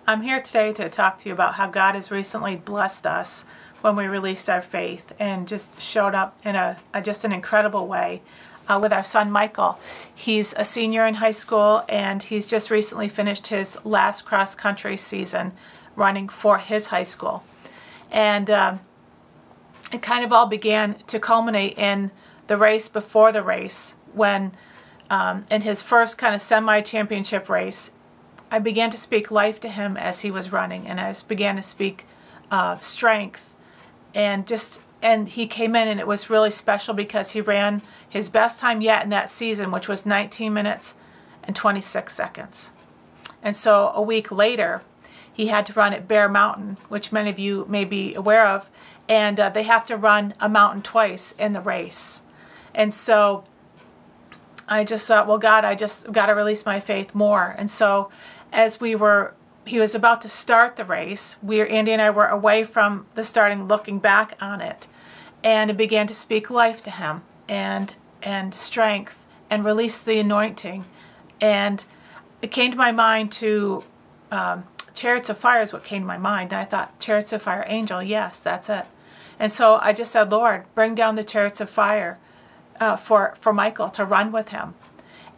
I'm here today to talk to you about how God has recently blessed us when we released our faith and just showed up in just an incredible way with our son Michael. He's a senior in high school and he's just recently finished his last cross-country season running for his high school. And it kind of all began to culminate in the race before the race when in his first kind of semi-championship race, I began to speak life to him as he was running, and I began to speak strength, and he came in, and it was really special because he ran his best time yet in that season, which was 19 minutes and 26 seconds. And so a week later, he had to run at Bear Mountain, which many of you may be aware of, and they have to run a mountain twice in the race. And so I just thought, well, God, I just got to release my faith more. And so as he was about to start the race, Andy and I were away from the starting, looking back on it, and it began to speak life to him and strength and release the anointing. And it came to my mind to Chariots of Fire is what came to my mind. And I thought, Chariots of Fire, angel, yes, that's it. And so I just said, Lord, bring down the Chariots of Fire for Michael to run with him.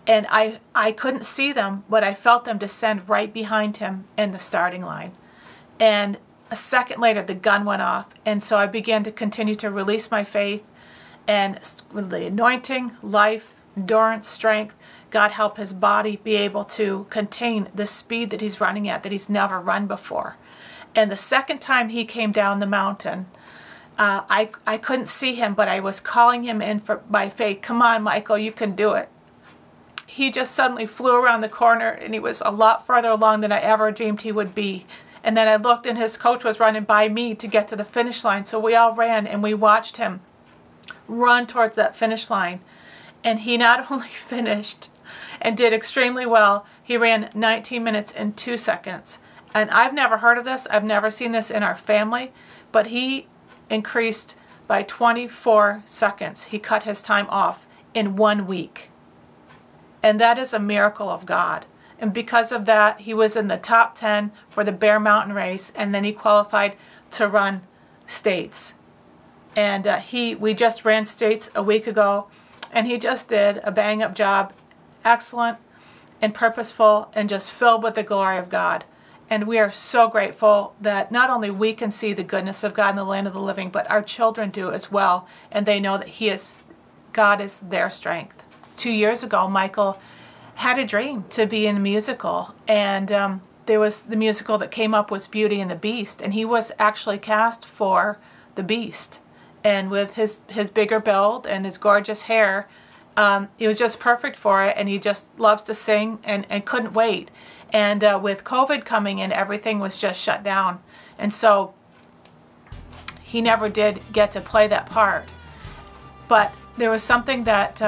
And I couldn't see them, but I felt them descend right behind him in the starting line. And a second later, the gun went off. And so I began to continue to release my faith, and with the anointing, life, endurance, strength, God help his body be able to contain the speed that he's running at, that he's never run before. And the second time he came down the mountain, I couldn't see him, but I was calling him in by faith. Come on, Michael, you can do it. He just suddenly flew around the corner, and he was a lot further along than I ever dreamed he would be. And then I looked, and his coach was running by me to get to the finish line. So we all ran, and we watched him run towards that finish line. And he not only finished and did extremely well, he ran 19 minutes and 2 seconds. And I've never heard of this. I've never seen this in our family. But he increased by 24 seconds. He cut his time off in 1 week. And that is a miracle of God. And because of that, he was in the top 10 for the Bear Mountain race, and then he qualified to run states. And we just ran states a week ago, and he just did a bang-up job, excellent and purposeful and just filled with the glory of God. And we are so grateful that not only we can see the goodness of God in the land of the living, but our children do as well, and they know that God is their strength. 2 years ago, Michael had a dream to be in a musical, and the musical that came up was Beauty and the Beast, and he was actually cast for the Beast. And with his bigger build and his gorgeous hair, he was just perfect for it, and he just loves to sing and couldn't wait. And with COVID coming in, everything was just shut down, and so he never did get to play that part. But there was something that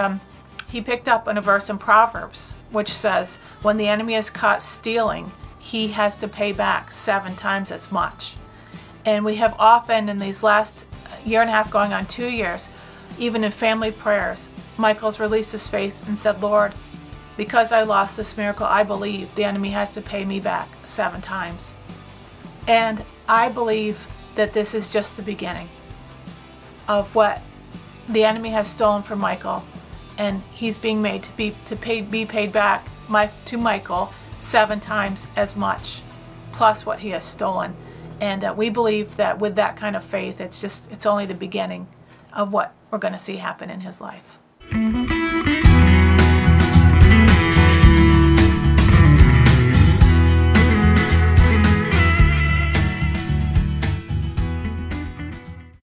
he picked up in a verse in Proverbs, which says, when the enemy is caught stealing, he has to pay back 7 times as much. And we have often, in these last year and a half, going on 2 years, even in family prayers, Michael's released his faith and said, Lord, because I lost this miracle, I believe the enemy has to pay me back 7 times. And I believe that this is just the beginning of what the enemy has stolen from Michael. And he's being made to be paid back to Michael 7 times as much, plus what he has stolen. And we believe that with that kind of faith, it's only the beginning of what we're going to see happen in his life.